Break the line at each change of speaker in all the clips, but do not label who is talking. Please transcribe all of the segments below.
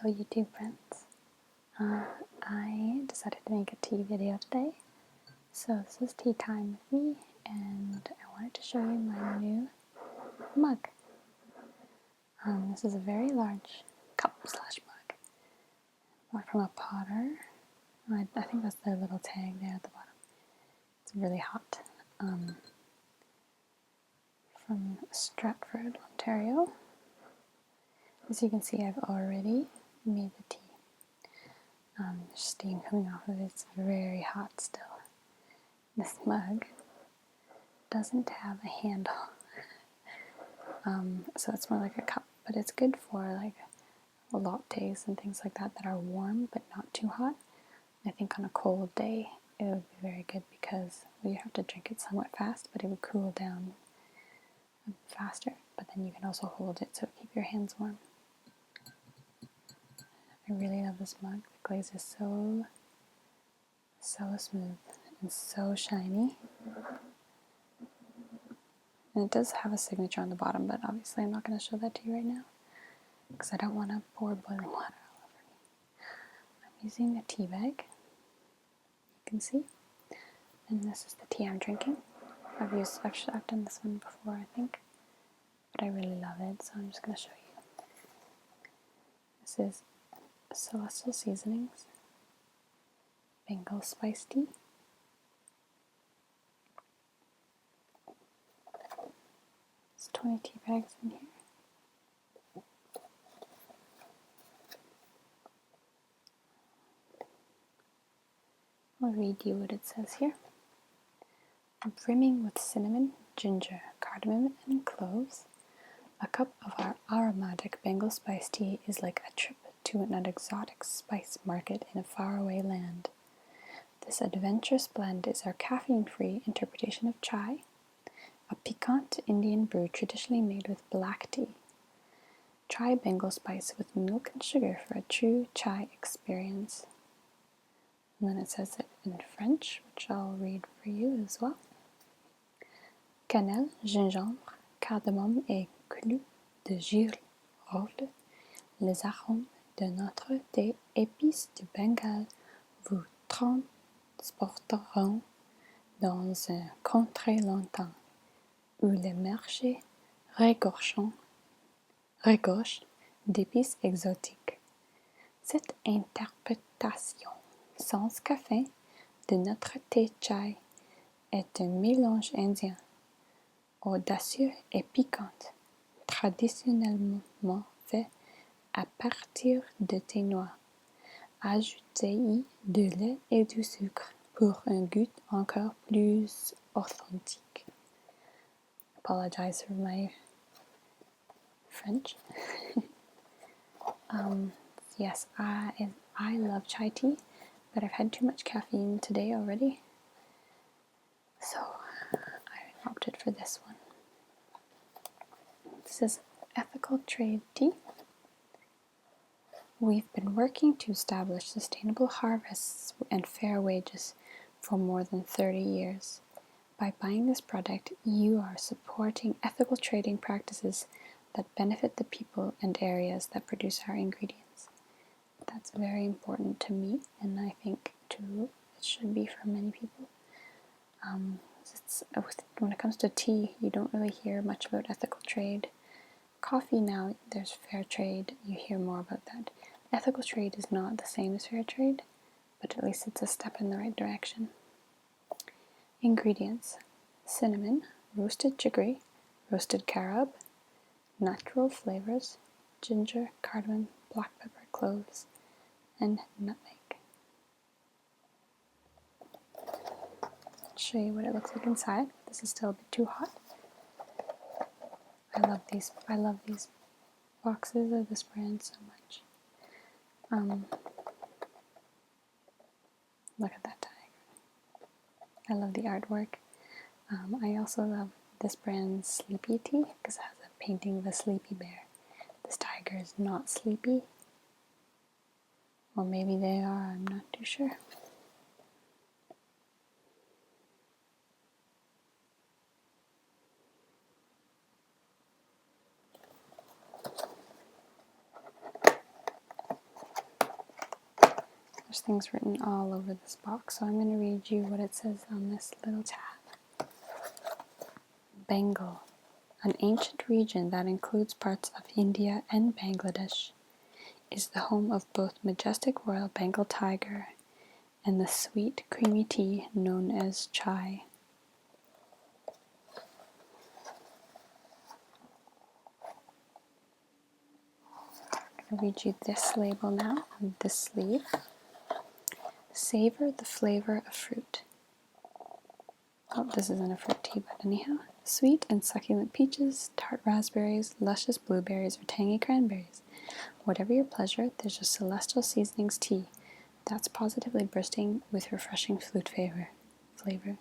Hello YouTube friends. I decided to make a tea video today. So this is tea time with me, and I wanted to show you my new mug. This is a very large cup/mug. Bought from a potter. I think that's their little tag there at the bottom. It's really hot. From Stratford, Ontario. As you can see, I've already made the tea. There's steam coming off of it. It's very hot still. This mug doesn't have a handle, so it's more like a cup, but it's good for like lattes and things like that are warm but not too hot. I think on a cold day it would be very good because you have to drink it somewhat fast, but it would cool down faster, but then you can also hold it so keep your hands warm. I really love this mug. The glaze is so smooth and so shiny. And it does have a signature on the bottom, but obviously I'm not going to show that to you right now because I don't want to pour boiling water all over me. I'm using a tea bag, you can see, and this is the tea I'm drinking. I've done this one before, I think, but I really love it, so I'm just going to show you. This is Celestial Seasonings Bengal Spice Tea. There's 20 tea bags in here. I'll read you what it says here. Brimming with cinnamon, ginger, cardamom, and cloves, a cup of our aromatic Bengal spice tea is like a trip to an exotic spice market in a faraway land. This adventurous blend is our caffeine-free interpretation of chai, a piquant Indian brew traditionally made with black tea. Try Bengal spice with milk and sugar for a true chai experience. And then it says it in French, which I'll read for you as well. Cannelle, gingembre, cardamome et clous de girofle, les arômes de notre thé épices du Bengal vous transporteront dans un contrée lointain, où les marchés regorgent d'épices exotiques. Cette interprétation sans café de notre thé chai est un mélange indien, audacieux et piquant, traditionnellement fait à partir de thé noir. Ajoutez-y du lait et du sucre pour un goût encore plus authentique. Apologize for my French. Yes, I love chai tea, but I've had too much caffeine today already, so I opted for this one. This is ethical trade tea. We've been working to establish sustainable harvests and fair wages for more than 30 years. By buying this product, you are supporting ethical trading practices that benefit the people and areas that produce our ingredients. That's very important to me, and I think too it should be for many people. When it comes to tea, you don't really hear much about ethical trade. Coffee now, there's fair trade, you hear more about that. Ethical trade is not the same as fair trade, but at least it's a step in the right direction. Ingredients: cinnamon, roasted chicory, roasted carob, natural flavors, ginger, cardamom, black pepper, cloves, and nutmeg. I'll show you what it looks like inside. This is still a bit too hot. I love these boxes of this brand so much. Look at that tiger. I love the artwork. I also love this brand's Sleepy Tea because it has a painting of a sleepy bear. This tiger is not sleepy. Or maybe they are, I'm not too sure. There's things written all over this box, so I'm going to read you what it says on this little tab. Bengal, an ancient region that includes parts of India and Bangladesh, is the home of both majestic royal Bengal tiger and the sweet, creamy tea known as chai. I'm going to read you this label now on this sleeve. Savor the flavor of fruit. Oh, this isn't a fruit tea, but anyhow. Sweet and succulent peaches, tart raspberries, luscious blueberries, or tangy cranberries. Whatever your pleasure, there's a celestial seasonings tea that's positively bursting with refreshing fruit flavor.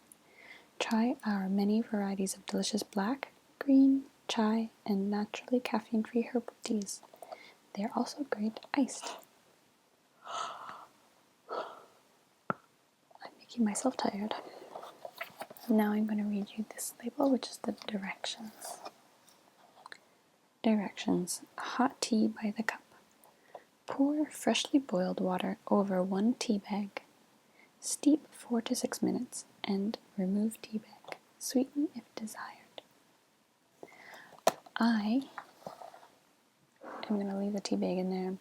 Try our many varieties of delicious black, green, chai, and naturally caffeine-free herbal teas. They are also great iced. I'm making myself tired. Now I'm going to read you this label, which is the directions. Directions. Hot tea by the cup. Pour freshly boiled water over 1 tea bag. Steep 4 to 6 minutes and remove tea bag. Sweeten if desired. I am going to leave the tea bag in there.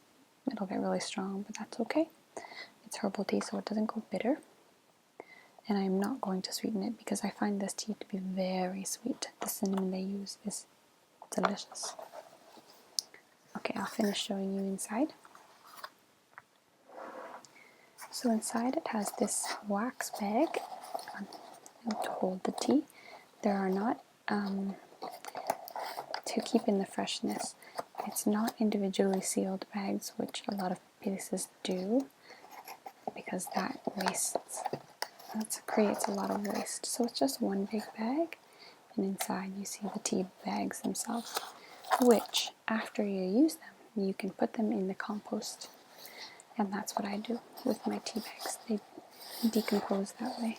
It'll get really strong, but that's okay. It's herbal tea, so it doesn't go bitter. And I am not going to sweeten it because I find this tea to be very sweet. The cinnamon they use is delicious. Okay, I'll finish showing you inside. So inside it has this wax bag to hold the tea. There are not, to keep in the freshness, it's not individually sealed bags, which a lot of places do, because that creates a lot of waste. So it's just one big bag, and inside you see the tea bags themselves, which after you use them, you can put them in the compost. And that's what I do with my tea bags. They decompose that way.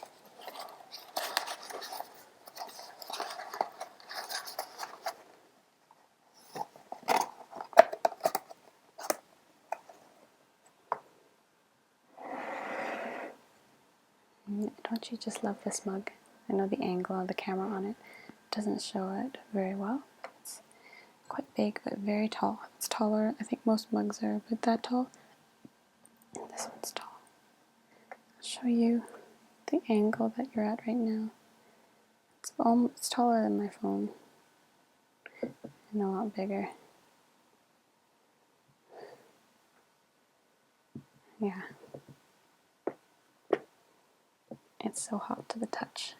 Don't you just love this mug? I know the angle of the camera on it doesn't show it very well. It's quite big, but very tall. It's taller. I think most mugs are about that tall. This one's tall. I'll show you the angle that you're at right now. It's taller than my phone and a lot bigger. Yeah. It's so hot to the touch.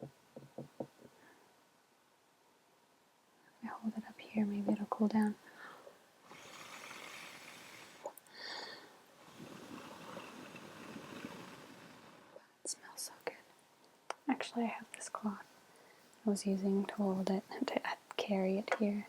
If I hold it up here, maybe it'll cool down. It smells so good. Actually, I have this cloth I was using to hold it and to carry it here.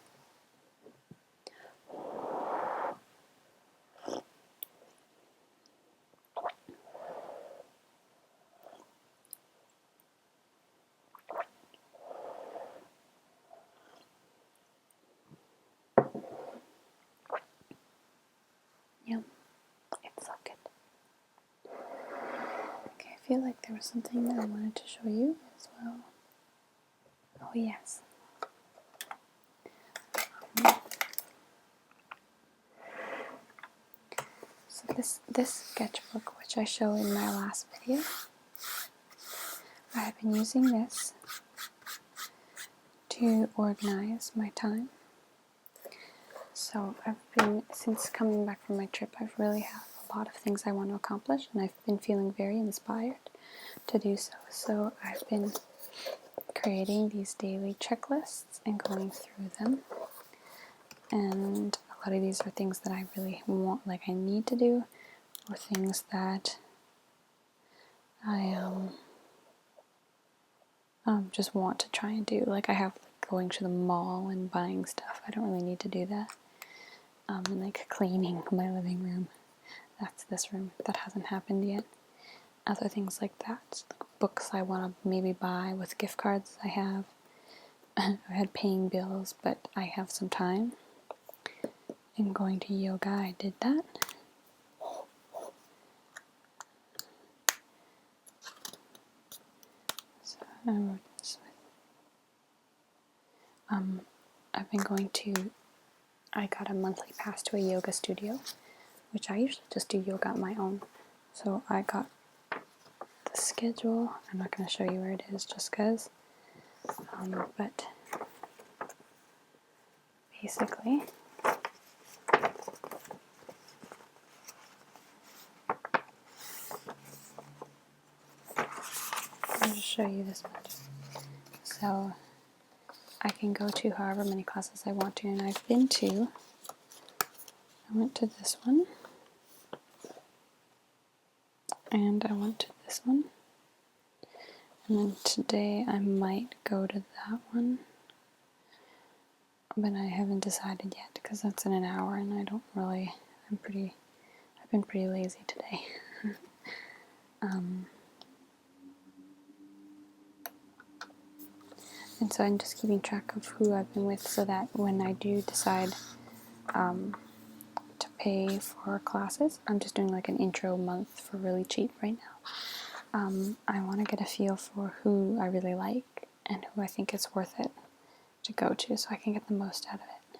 Yum. It's so good. Okay, I feel like there was something that I wanted to show you as well. Oh yes. So this sketchbook, which I show in my last video, I have been using this to organize my time. So since coming back from my trip, I've really had a lot of things I want to accomplish, and I've been feeling very inspired to do so. So I've been creating these daily checklists and going through them. And a lot of these are things that I really want, like I need to do, or things that I just want to try and do. Like I have going to the mall and buying stuff. I don't really need to do that. And like cleaning my living room. That's this room. That hasn't happened yet. Other things like that. Like books I want to maybe buy with gift cards I have. I had paying bills, but I have some time. And going to yoga, I did that. I wrote this with. I've been going to, I got a monthly pass to a yoga studio, which I usually just do yoga on my own. So I got the schedule. I'm not going to show you where it is just because. But basically, I'll just show you this much. So I can go to however many classes I want to, and I went to this one, and I went to this one, and then today I might go to that one, but I haven't decided yet because that's in an hour, and I don't really, I've been pretty lazy today. And so I'm just keeping track of who I've been with so that when I do decide to pay for classes, I'm just doing like an intro month for really cheap right now. I want to get a feel for who I really like and who I think it's worth it to go to so I can get the most out of it.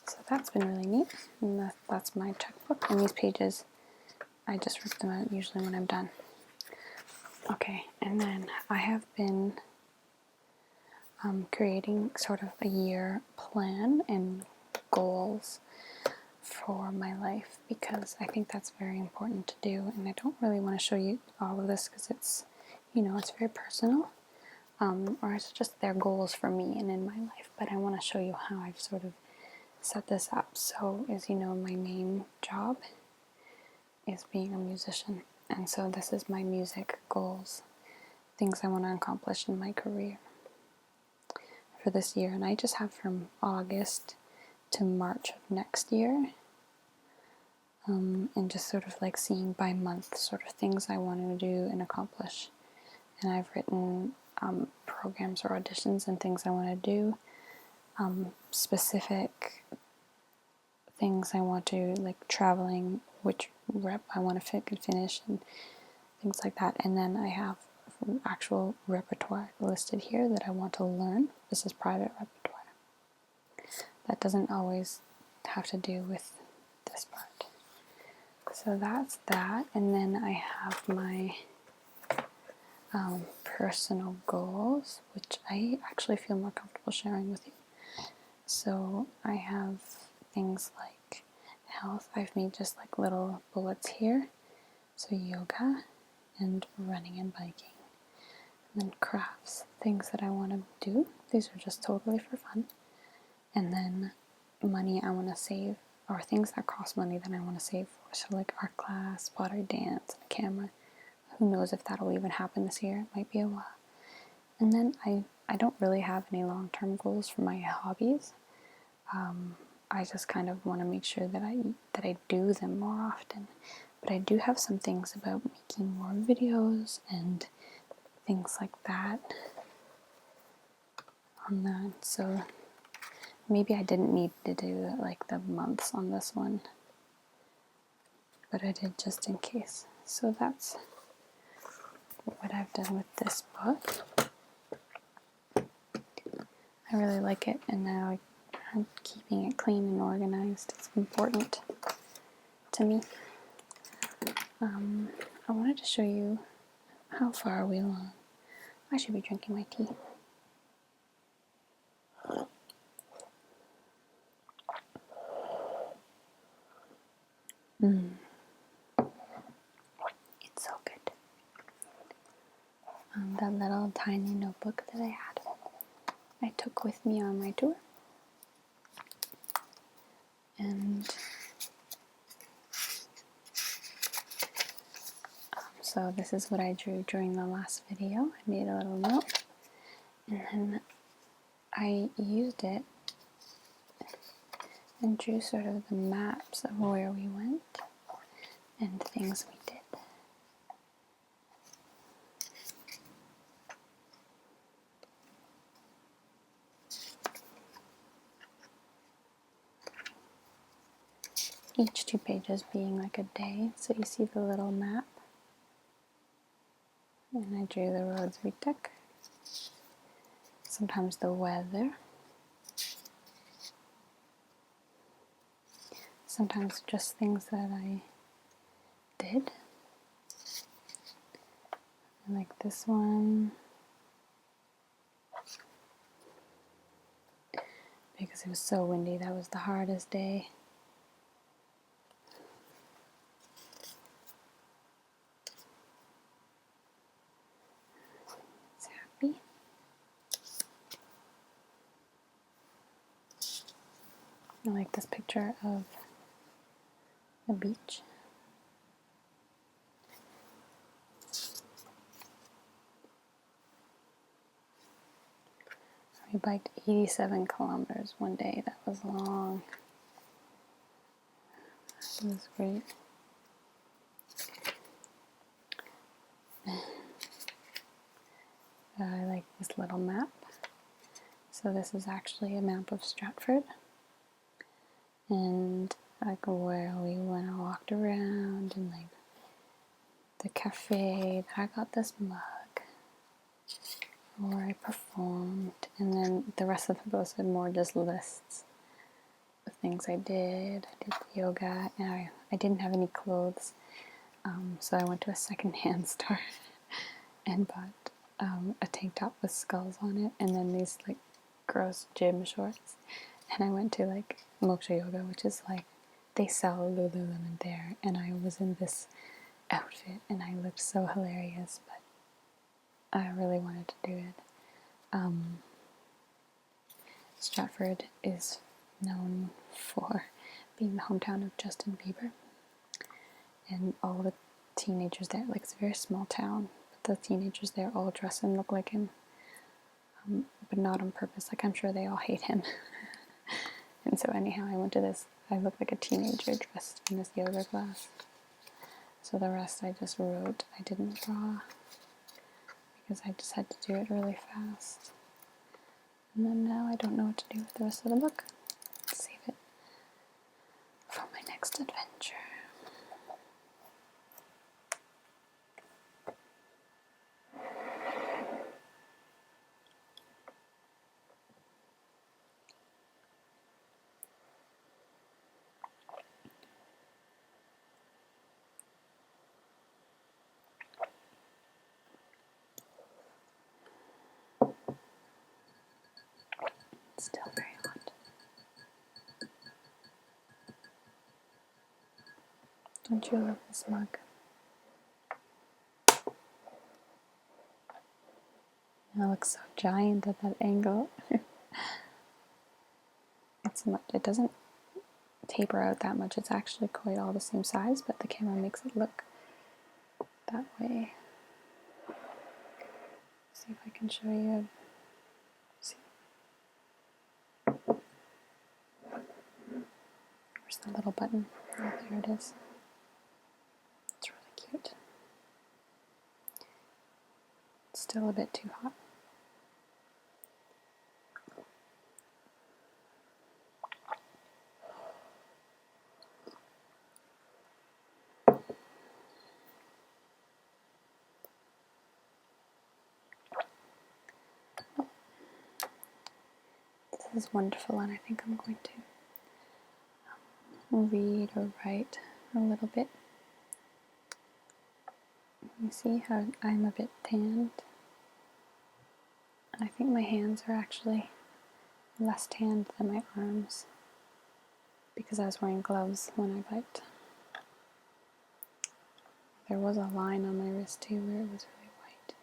So that's been really neat. And that's my checkbook. And these pages, I just rip them out usually when I'm done. Okay, and then I have been creating sort of a year plan and goals for my life because I think that's very important to do, and I don't really want to show you all of this because it's, it's very personal, or it's just their goals for me and in my life, but I want to show you how I've sort of set this up. So as you know, my main job is being a musician, and so this is my music goals, things I want to accomplish in my career for this year, and I just have from August to March of next year, and just sort of like seeing by month sort of things I want to do and accomplish. And I've written programs or auditions and things I want to do, specific things I want to, like traveling, which rep I want to finish, and things like that. And then I have actual repertoire listed here that I want to learn. This is private repertoire. That doesn't always have to do with this part. So that's that. And then I have my personal goals, which I actually feel more comfortable sharing with you. So I have things like health. I've made just like little bullets here. So yoga and running and biking. And then crafts, things that I want to do. These are just totally for fun. And then money I want to save, or things that cost money that I want to save for. So like art class, pottery dance, and a camera. Who knows if that'll even happen this year? It might be a while. And then I don't really have any long-term goals for my hobbies. I just kind of want to make sure that I do them more often. But I do have some things about making more videos and things like that on that. So maybe I didn't need to do like the months on this one, but I did just in case. So that's what I've done with this book. I really like it, and now I'm keeping it clean and organized. It's important to me. I wanted to show you how far are we along. I should be drinking my tea. It's so good. That little tiny notebook that I had, I took with me on my tour. And so this is what I drew during the last video. I made a little note, and then I used it and drew sort of the maps of where we went and things we did. Each 2 pages being like a day, so you see the little map. And I drew the roads we took. sometimes the weather, sometimes just things that I did. Like this one, because it was so windy. That was the hardest day. It's happy. I like this picture of the beach. We biked 87 kilometers one day. That was long. It was great. I like this little map. So this is actually a map of Stratford. And like where we went and walked around, and like the cafe that I got this mug, where I performed, and then the rest of the posts are more just lists of things I did. I did yoga, and I didn't have any clothes, so I went to a secondhand store and bought a tank top with skulls on it, and then these like gross gym shorts. And I went to like Moksha Yoga, which is like, they sell Lululemon there, and I was in this outfit and I looked so hilarious, but I really wanted to do it. Stratford is known for being the hometown of Justin Bieber, and all the teenagers there, like it's a very small town, but the teenagers there all dress and look like him, but not on purpose. Like I'm sure they all hate him. And so anyhow, I went to this, I looked like a teenager dressed in this yoga class. So the rest I just wrote. I didn't draw because I just had to do it really fast. And then now I don't know what to do with the rest of the book. Save it for my next adventure. It's still very hot. Don't you love this mug? It looks so giant at that angle. It doesn't taper out that much. It's actually quite all the same size, but the camera makes it look that way. See if I can show you. See. Where's the little button? Oh, there it is. It's really cute. It's still a bit too hot. This is wonderful, and I think I'm going to read or write a little bit. You see how I'm a bit tanned? And I think my hands are actually less tanned than my arms because I was wearing gloves when I biked. There was a line on my wrist too where it was really white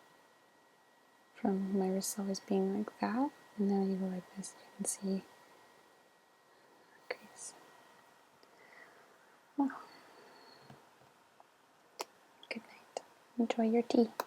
from my wrists always being like that, and then you go like this, you can see a crease. Well, good night. Enjoy your tea.